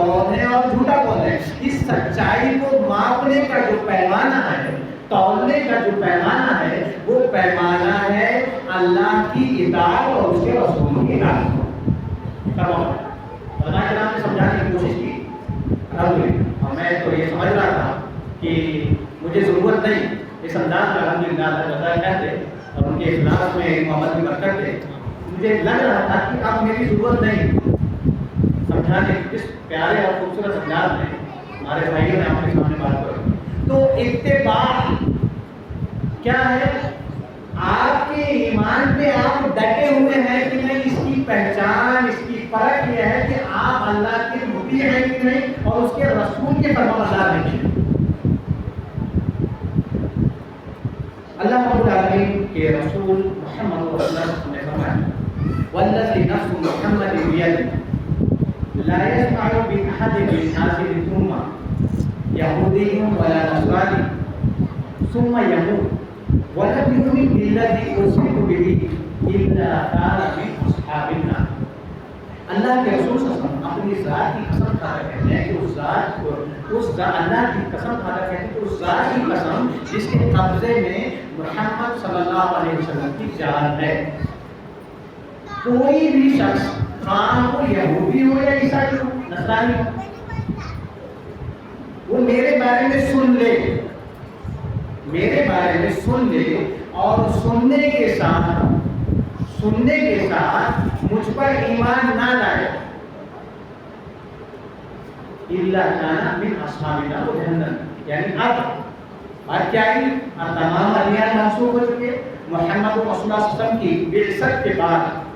کون ہے اور جھوٹا کون ہے. اس سچائی کو ماپنے کا جو پیمانہ ہے، تولنے کا جو پیمانہ ہے، وہ پیمانہ ہے اللہ کی اطاعت اور اس کے رسول کی اطاعت. علماء کرام نے سمجھانے کی کوشش کی. اور میں تو یہ سمجھ رہا تھا کہ مجھے ضرورت نہیں اس انداز کا الحمدللہ اللہ کہتے اور ان کے اخلاص میں محمد کی برکت ہے. مجھے لگ رہا تھا کہ اب میری ضرورت نہیں سمجھانے. اس پیارے اور خوبصورت انداز میں ہمارے بھائیوں نے آپ کے سامنے بات کری. تو اتباع کیا ہے؟ آپ کے ایمان پہ آپ ڈٹے ہوئے ہیں کہ نہیں، اس کی پہچان، اس کی فرق یہ ہے کہ آپ اللہ کے مطیع ہیں کہ نہیں اور اس کے رسول کے فرمانبردار ہیں کہ نہیں. اللہ رب العالمین کے رسول محمد صلی اللہ علیہ وسلم نے فرمایا والذی نفس محمد بیدہ لا يسمع بأحد من هذه الأمة يهودي ولا نصراني ثم يموت ولم يؤمن بالذي أرسلت به إلا كان من أصحاب النار. اللہ کے رسول صلی اللہ علیہ وسلم اپنی ذات کی قسم کھا کر کہتے ہیں کہ اللہ کی قسم کھا کر کہتے ہیں کہ اس ذات کی قسم جس کے قبضے میں محمد صلی اللہ علیہ وسلم کی جان ہے، کوئی بھی شخص خواہ وہ یہودی ہو یا عیسائی ہو، نصرانی ہو، وہ میرے بارے میں سن لے، میرے بارے میں سن لے اور سننے کے ساتھ مجھ پر ایمان نہ لائے، الا کان من اصحاب النار جہنم. یعنی اب کیا ہے؟ اب تمام ادیان منسوخ ہو چکے. محمد رسول اللہ صلی اللہ علیہ وسلم کی بعثت کے بعد،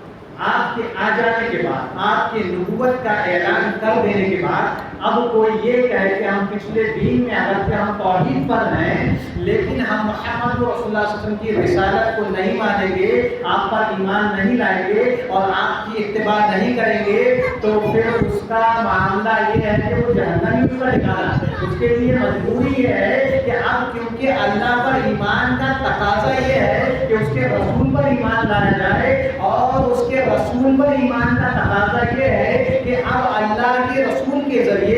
آپ کے آ جانے کے بعد، آپ کے نبوت کا اعلان کر دینے کے بعد اب کوئی یہ کہے کہ ہم پچھلے دین میں اگرچہ ہم توحید پر ہیں لیکن ہم محمد رسول اللہ صلی اللہ علیہ وسلم کی رسالت کو نہیں مانیں گے، آپ پر ایمان نہیں لائیں گے اور آپ کی اتباع نہیں کریں گے، تو پھر اس کا معاملہ یہ ہے کہ وہ جہنم ہی اس کا ٹھکانہ ہے. اس کے لیے مجبوری یہ ہے کہ اب کیونکہ اللہ پر ایمان کا تقاضا یہ ہے کہ اس کے رسول پر ایمان لایا جائے اور اس کے رسول پر ایمان کا تقاضا یہ ہے کہ اب اللہ کے رسول کے ذریعے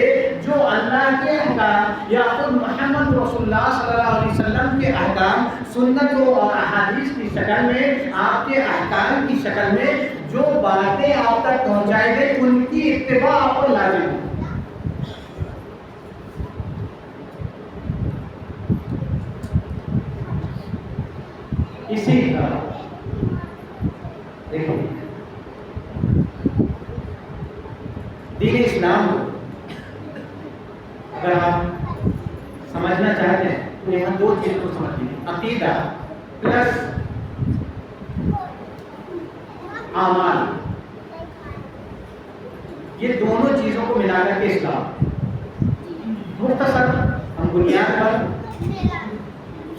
جو اللہ کے احکام یا خود محمد رسول اللہ صلی اللہ علیہ وسلم کے احکام سنت اور احادیث کی شکل میں، آپ کے احکام کی شکل میں جو باتیں آپ تک پہنچائے گئے ان کی اتباع آپ پر لازم ہے. اسی طرح دیکھو دین اسلام کو اگر آپ سمجھنا چاہتے ہیں تو یہاں دو چیز کو سمجھیں، عقیدہ پلس اعمال، یہ دونوں چیزوں کو ملا کر کے اسلام. مختصر ہم بنیاد پر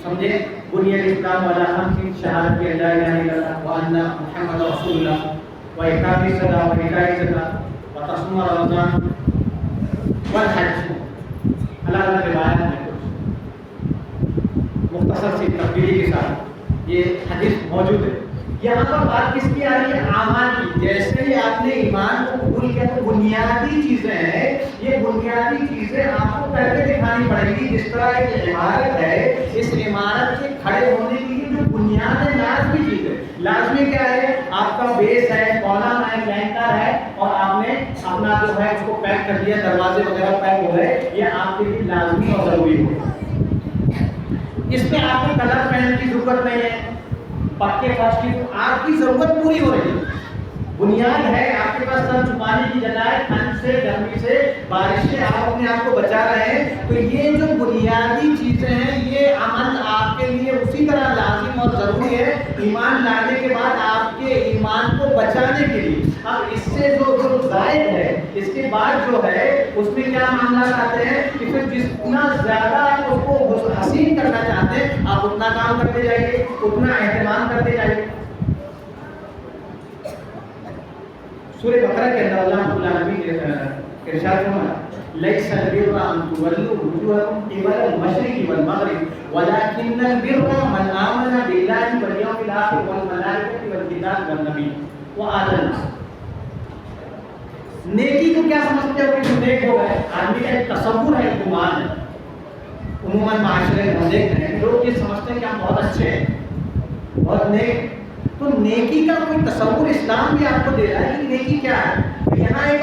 سمجھے بنیاد اسلام والا خمس شہادت کی لا الہ الا اللہ وان محمد رسول اللہ واقام الصلاۃ وایتاء الزکاۃ وتصوم رمضان والحج. اللہ روایت میں کچھ مختصر سی تفصیلی کے ساتھ یہ حدیث موجود ہے. یہاں پر بات کس کی آ رہی ہے؟ اعمال کی. جیسے ہی آپ نے ایمان کو قبول کیا تو بنیادی چیزیں ہیں، یہ بنیادی چیزیں آپ کو پہلے دکھانی پڑے گی. جس طرح ایک عمارت ہے، اس عمارت کے کھڑے ہونے کی جو بنیاد ہے لازمی چیز ہے. لازمی کیا ہے؟ آپ کا بیس ہے، کالم ہے، لینٹر ہے اور آپ نے اپنا جو ہے اس کو پیک کر دیا، دروازے وغیرہ پیک ہو گئے. یہ آپ کے لیے لازمی اور ضروری ہو. اس میں آپ کو کلر پہننے کی ضرورت نہیں ہے. پکے فرش کی آپ کی ضرورت پوری ہو رہی ہے، بنیاد ہے. آپ کے پاس سر چھپانے کی جگہ، ٹھنڈ سے، گرمی سے، بارش سے آپ اپنے آپ کو بچا رہے ہیں. تو یہ جو بنیادی چیزیں ہیں یہ عمل آپ کے لیے اسی طرح لازم اور ضروری ہے ایمان لانے کے بعد آپ کے ایمان کو بچانے کے لیے. اب اس سے جو زائد ہے، اس کے بعد جو ہے اس میں کیا معاملات آتے ہیں کہ پھر جتنا زیادہ آپ اس کو حسین کرنا چاہتے ہیں آپ اتنا کام کرتے جائیے، اتنا اہتمام کرتے جائیے. سورہ بقرہ کے اندر اللہ رب العالمین نے ارشاد فرمایا لیس البر ان تولوا وجوهكم قبل المشرق والمغرب ولكن البر من آمن بالله واليوم الآخر والملائكة والكتاب والنبي وآتى الناس. نیکی کو کیا سمجھتے ہو کہ جو نیک ہو گئے؟ آدمی کا ایک تصور ہے، گمان ہے. عموماً معاشرے میں ہم دیکھتے ہیں لوگ یہ سمجھتے ہیں کہ ہم بہت اچھے ہیں، بہت نیک. تو نیکی کا کوئی تصور اسلام بھی آپ کو دے رہا ہے کہ نیکی کیا ہے. یہاں ایک